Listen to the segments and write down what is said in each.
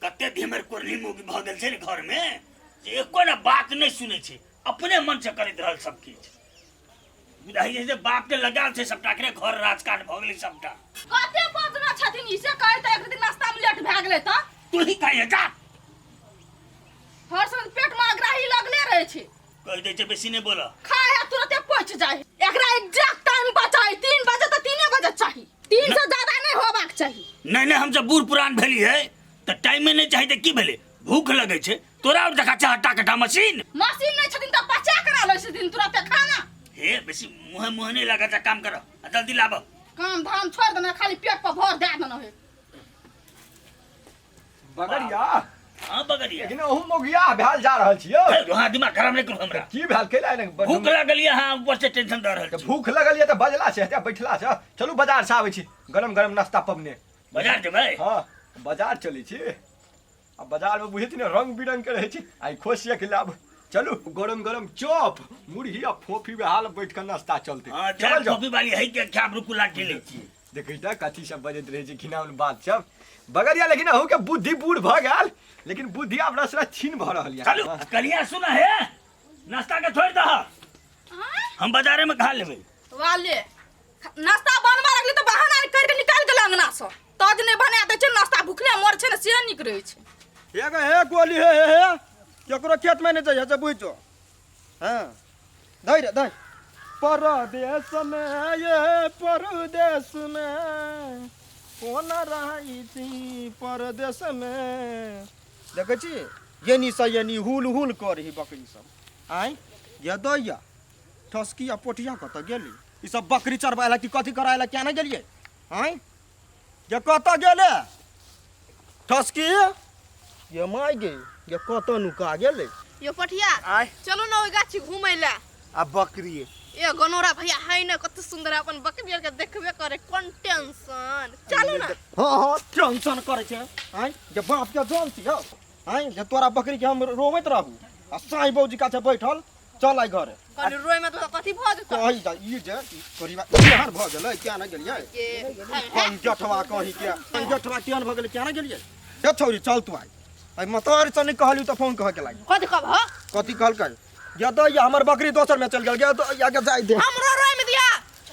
कते धीमर कोरली मुगी भ गेल छै घर में जे एको ना बात नहीं सुनै छै, अपने मन से करैत रहल सब किछ। बुझाई जे बाप के लगाल छै सबटा के घर राजकाट भ गेलै सबटा। कते बजना छथिन ई से कहै त एक दिन नाश्ता में लेट भ गेलै त तू ही कहे जा हर समय पेट में अग्राही लगले रहे छै। कह दे छै बेसी नहीं बोला, खाए है तुरंते पहुंच जाए। एकरा एग्जैक्ट टाइम बचाई 3 बजे त 3 बजे चाहिए, 3 से ज्यादा नहीं होबाक चाहिए। नहीं नहीं हम सब बूढ़ पुरान भेली है त टाइम में नहीं चाहिए त की भेले, भूख लगे छै तोरा और देखा छै हट्टा कट्टा मशीन नहीं छथिन त पचा करा लै छथिन तुरंते खाना। हे बेसी मुंह नहीं लगा जा, काम करो जल्दी लाब। काम धाम छोड़ देना, खाली पेट पर भर दे देना है। बगरिया हां बगरिया लेकिन ओहू मोगिया भेल जा रहल छियो। हां दिमाग खराब नहीं करू हमरा। की भेल केला ने भूख लागल ये, हां ऊपर से टेंशन दे रहल छी। भूख लगल ये त बजला छै एते बैठला छै। चलू बाजार से आबै छी, गरम गरम नाश्ता पबने। बाजार जेबै? हां बाजार चलै छी। अब बाजार में बुझित ने रंग बिरंग के रहे छी। आई खोसिया के लाब चलू गरम गरम चॉप मुरही आ फोफी में हाल बैठ के नाश्ता चलते। हां चल फोफी वाली है के खाब रुकु लाठी ले छी। देखै त कथी सब बजैत रहे छी घिनाउन बात सब। बगरिया लेकिन अहू के बुद्धि बूढ़ भ गेल, लेकिन बुद्धि आब रसरा छीन भ रहल या। चलू कलिया सुना है नाश्ता के छोड़ दह, हम बाजारे में खा लेबै। वाले नाश्ता बनवा लगली त बहाना कर के निकाल के अंगना से तज नहीं बना दे छै। नाश्ता भूखले मर छै न से निक रहे छै। एगो हे गोली हे केकरो खेत में नहीं जाइए से बुझो। हां धै रे धै। परदेश में ये परदेश में कौन रही थी परदेश में। देखे छी येनी से येनी हुल हुल कर ही बकरी सब। आई ये दैया ठसकी आ पोटिया कत गेली, ई सब बकरी चरबायला कि कथी करायला क्या ना गेलिए। आई ये कत गेले ठसकी, ये माय गे ये कत नुका गेले। यो पठिया आय चलो न ओइ गाछी घुमै ला। आ बकरी ए गनोरा भैया है न कत सुंदर अपन बकरी के देखबे करे, कोन टेंशन। चलो ना। हां हां टेंशन करे छै। आई जे बाप के जान छी हो। आई जे तोरा बकरी के हम रोवैत रहू आ साईं बौजी का छै बैठल चल आई घरे। कनी रोय में तो कथी भ जेत कहि जा ई जे परिवार बिहार भ गेलै क्या ना गेलिए। हम जठवा कहि के हम जठवा केहन भ गेलै क्या ना गेलिए। हे छौरी चल तू आई। आई मतार से नहीं कहलियो त फोन कह के लागी कथी कहब ह कथी कहल कर या तो ये हमर बकरी दोसर में चल गेल गया तो या के जाय दे। हमरो रोय में दिया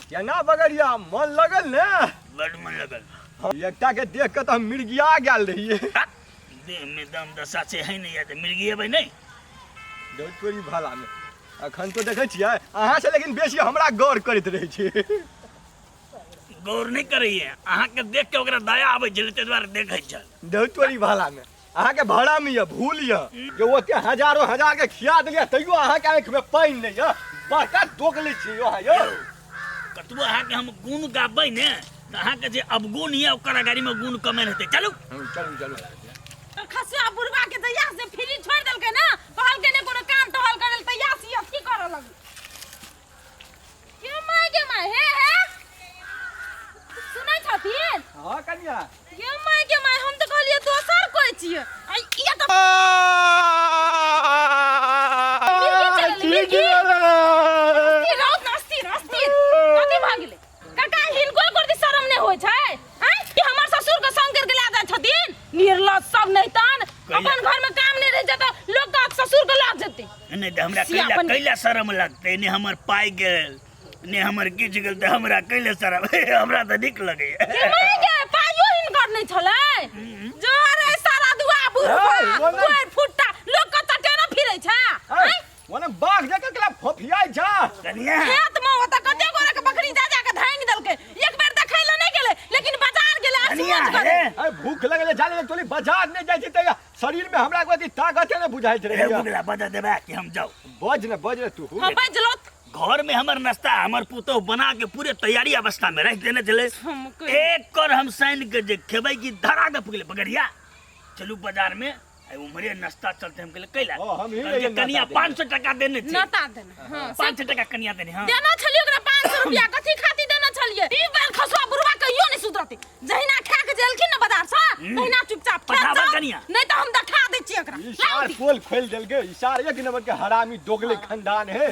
क्या ना बगरिया मन लगल ने बड़ मन लगल। एकटा के देख के त हम मिर्गिया गेल रहिए। देह में दम दशा से है नहीं है मिर्गिएबै नहीं। जोधपुरी भाला में अखन तो देखे छियै अहाँ से, लेकिन बेसी हमरा गौर करैत रहे छी। गौर नहीं करैए, अहाँ के देख के ओकरा दया आबै छै ते द्वारे देखै छै। जोधपुरी भाला में अहाँ के भाड़ा में ये भूल ये जो ओते हजारों हजार के खिया देलिए तैयो अहाँ के आंख में पानी नहीं है। बड़का दोगले छी अहाँ यो। कतबो अहाँ के हम गुण गाबै ने त अहाँ के जे अवगुण ये ओकरा गाड़ी में गुण कमे रहते। चलू चलू चलू खसिया बुढ़वा के दैया से फ्री छोड़ देलके ना, कहल के ने कोनो काम तो हल करल तैया से की करल लग। के माय हे सुनै छथिन। हां कन्या के माय हम तो कहलिए दोसर कोइ छियै। आई ये तो कथी भ गेलै काका हिनको कर दी शरम नै होय छै। आई कि हमर ससुर के संग करके ला दै छथिन निर्लज सब नहीं तन अपन घर में काम नहीं रह जाता लोग का ससुर के लाग जेते। नहीं त हमरा कैला शरम लगते ने हमर पाई गेल ने हमर किछ गेल त हमरा कैले शरम हमरा त नीक लगे। के माय के पाइयो हिनकर नहीं छलै जो रे सारा दुआ बुढ़वा कोइ फुट्टा लोग का तटे न फिरै छै। आई ओने बाघ जका केला फोफियाई जा कनिया खेत में ओता कते गोरे के बकरी जा जा के धांग देलके, एक बेर देखै ल नहीं गेले लेकिन बाजार गेले कनिया सोच करे। अरे भूख लगले जाने तोली बाजार नहीं जाय छी त शरीर में हमरा कोई ताकत ने बुझाइत रहे। बुगला बजा देबा कि हम जाऊ। बज ने तू। हां बजलो घर में हमर नाश्ता हमर पुतो बना के पूरे तैयारी अवस्था में रख देने चले। एक कर हम साइन के जे खेबै की धरा दे पगले बगरिया। चलू बाजार में उमरे नाश्ता चलते हम कहले कैला हम ही ले कनिया 500 टका देने छी। नता देना हां 500 टका कनिया देने। हां देना छलिए ओकरा 500 रुपया कथी खाती देना छलिए। ई बेर खसवा बुढ़वा कहियो नहीं सुधरते, जहिना खा के जेलखिन न बाजार से तहिना चुपचाप पठावा कनिया नहीं तो हम देखा दै छी एकरा। इशार पोल खोल देल गे इशार एक नंबर के हरामी दोगले खानदान है।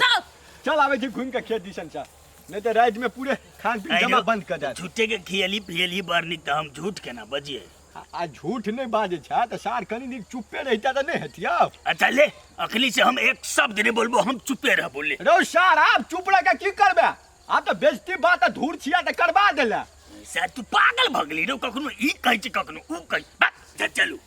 चल आवे छी घूम के खेत दिसन से, नहीं तो रात में पूरे खान पीन जमा बंद कर दे। झूठे के खियली पियली बार नहीं तो हम झूठ के ना बजिए। आ झूठ नहीं बाजे छा तो सार कनी नीक चुप्पे रहता तो नहीं हतिया। अच्छा ले अखनी से हम एक शब्द नहीं बोलबो, हम चुपे रह बोले। रो सार आप चुप रह के की करबे? आप तो बेइज्जती बात धूर छिया तो करवा देला। सर तू पागल भगली रो, कखनो ई कहि छ कखनो ऊ कहि। बस चलू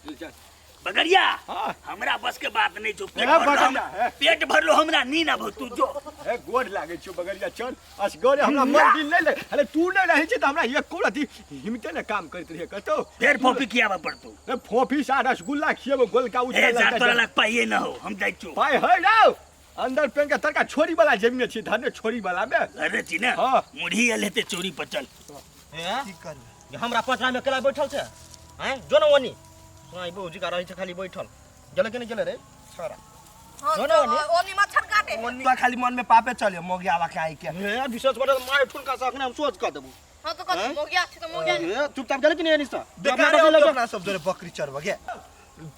बगरिया, हाँ। हमरा बस के बात नहीं जो बगरिया, पेट भरलो हमरा नींद अब तू जो ए गोड़ लागे छु बगरिया चल अस गोरे हमरा मन दिल नहीं ले। अरे तू नहीं रही छी त हमरा एक कोड़ती हिम्मते ने काम करत रहे कतो। फिर फोफी कियाबा पड़तो। ए फोफी सा रसगुल्ला खिएबो गोलका ए उठल जा तोरा लग पाइए न हो, हम जाई छु। पाए है रो अंदर पेन का तरका छोरी वाला जमीन छी धने छोरी वाला में। अरे छी ना हाँ। मुढ़ी लेते चोरी पर चल। की करबे हमरा पटरा में केला बैठल छे हैं जो न वनी सुनाई बौजी का रही छे खाली बैठल जले के नहीं जले रे छोरा जो न वनी ओनी मच्छर काटे। वनी खाली मन में पापे चले मोगी आवा के आई के हे विशेष बड़े मार ठुनका सकने हम सोच कर देबू। हां तो कत मोगिया छ तो मोगिया हे चुपचाप जले कि नहीं निसा बेकार है अपना सब जोरे बकरी चरवा गे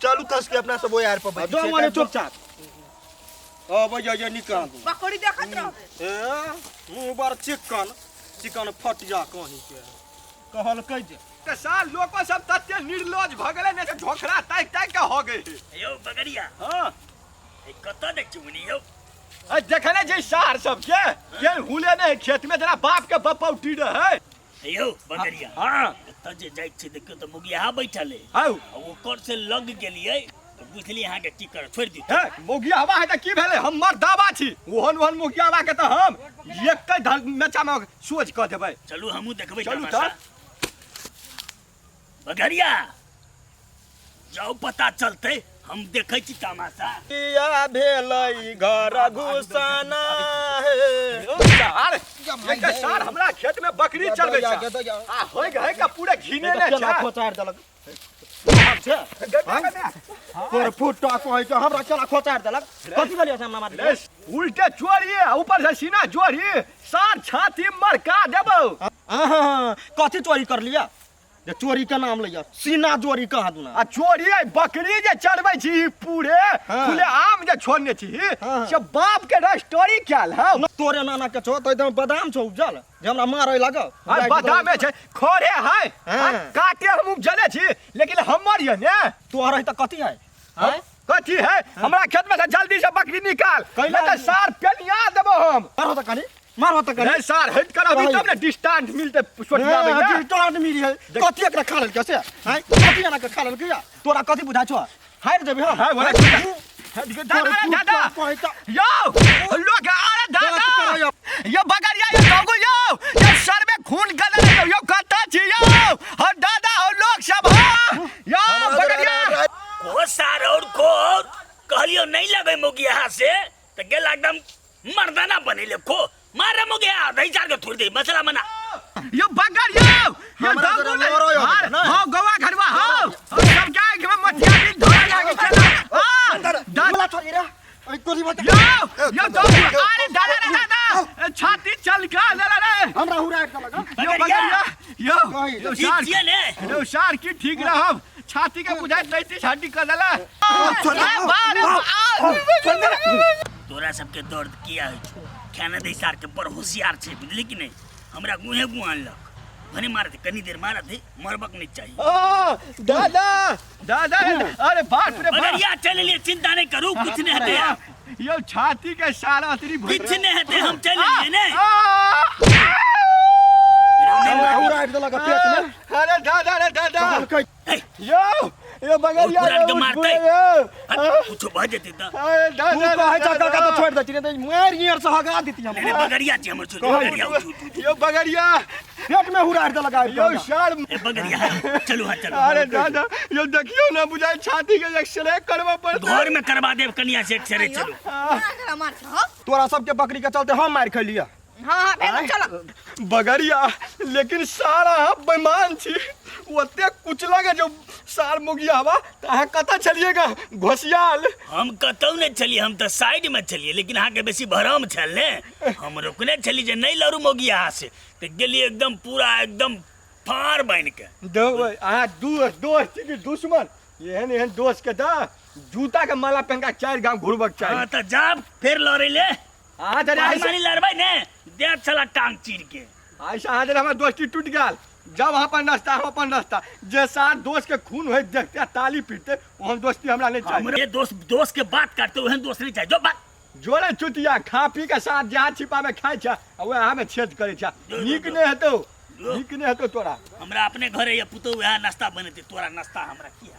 चलू कस के अपना सब वो यार पर जो वनी चुपचाप अब ये निकाल बकरी देखत रह। ए मुंह बार चिकन चिकन फट जा कहीं के कहल कह जे के साल लोको सब तत्ते निर्लज भ गेले ने झोखरा ताक ताक के हो गए। यो बगरिया हां ए कत देख चुनी यो आ देखने जे सार सब के हुले ने खेत में जना बाप के बपौटी रहे। यो बगरिया हां त जे जाई छ देखियो त मुगिया बैठल है आउ वो कर से लग गेलिए तो बुझली यहां के की कर छोड़ दी। हे मोगिया हवा है त की भेले हमर दावा छी ओहन ओहन मोगिया हवा के त हम एक धर मेचा में सोच क देबै। चलू हमू देखबै चलू तमाशा। बगरिया जाओ पता चलते हम देखै छी तमाशा। या भेलै घर घुसना हे सार एक सार हमरा खेत में बकरी चरबै छ आ होय गए का पूरे घिने ने केला छ। खोचार देलक तोर फुटा कहै छ हमरा केला खोचार देलक कथि भेलियो से हमरा मार उल्टे चोरी ऊपर से सीना जोरी सार छाती मरका देबो। कथि चोरी कर लिया जे चोरी के नाम लिया सीना चोरी कहा दूना आ चोरी बकरी जे चढ़बै छी पूरे खुले आम जे छोड़ने छी से बाप के स्टोरी क्याल है। तोरे नाना के छो तो एकदम बादाम छौ उपजल जे हमरा मारै लागो बादाम छै खोरे है काटे हम उपजले छी लेकिन हमर ये ने तोहर त कथि है हैं कथी है हमरा खेत में से जल्दी से बकरी निकाल नहीं तो सार पेनिया देबो हम। मारो त कनी नहीं सार हट कर अभी तब ने डिस्टेंस मिलते सोचिया में जी टोट मिली है कथि एकरा खा लेल कैसे हैं कथि एना के खा लेल किया तोरा कथि बुझा छो हाइर देबे हम है बोला दादा यो लोग अरे दादा यो बगरिया यो गगु यो सर में खून गदर यो कता छी यो हो दादा हो लोग सब हो यो बगरिया को सार और को कहलियो नहीं लगे मुगिया से त गेला एकदम मर्दाना बनेले को मारे मुगिया दई चार के थोड़ दे मसला मना। यो बगरिया यो गगु हो गवा घरवा हो सब क्या के मटिया भी धोरा लागे चला हां दादा छोरी रे अरे कोली मत यो अरे दादा छाती चल का रे हमरा हुरा के लगा यो बगरिया यो सार जिया ने यो सार की ठीक रहब छाती के बुझाई नहीं छाती कर देला तोरा सबके दर्द किया है खाना दे सार के पर होशियार छे बुझली कि नहीं हमरा गुहे गुआन लक भने मारत कनी देर मारत है मरबक नहीं चाहिए। दादा दादा अरे बाप रे बाप बगरिया चल लिए चिंता नहीं करू कुछ नहीं हते यो छाती के सारा तेरी कुछ नहीं हते हम चल लिए ने हुरा के लगा पेट में अरे दादा रे दादा ए, यो बगरिया और तुरंत मारते। यो कुछ भजते त अरे तू दादा कहै छ काका तो छोड़ देती नहीं मार गियर से हगा देती हम ने बगरिया छी हमर छोड़ बगरिया यो बगरिया पेट में हुरा के लगा यो सार ए बगरिया चलो हां चलो अरे दादा यो देखियो ना बुझाई छाती के एक्सरे करवा पड़ता घर में करवा देव कनिया से एक्सरे चलो मार छ। तोरा सबके बकरी के चलते हम मार खलिया हां भेल चल बगरिया लेकिन सारा बेमान छी ओते कुछ लगे जो सार मुगिया हवा कहा कता चलिएगा घोसियाल हम कतौ नहीं चलिए हम तो साइड में चलिए लेकिन हाँ के बेसी भरम छल ने हम रुकने चली जे नहीं लरू मोगिया से तो गेली एकदम पूरा एकदम फार बन के दो आ दोस्त की दुश्मन एहन एहन दोस्त के दा जूता के माला पहनका चार गांव घुरबक हाँ चाहिए तो जाब फिर लड़े ले आ जरा मानी लड़बै ने दे चला टांग चीर के ऐसा आ जरा हमार दोस्ती टूट गया जब अपन रास्ता हम अपन रास्ता जे साथ दोस्त के खून होए देखते ताली पीटते वहन दोस्ती हमरा नहीं चाहिए हमरे दोस्त के बात काटते वहन दोस्त नहीं चाहिए जो बात जोरे चुतिया खा पी के साथ जहाँ छिपा में खाए छा वह में छेद करे छा नीक नहीं हेतो नीक नहीं हेतो तोरा हमरा अपने घरे ये पुतो वह नाश्ता बनेते तोरा नाश्ता हमरा किया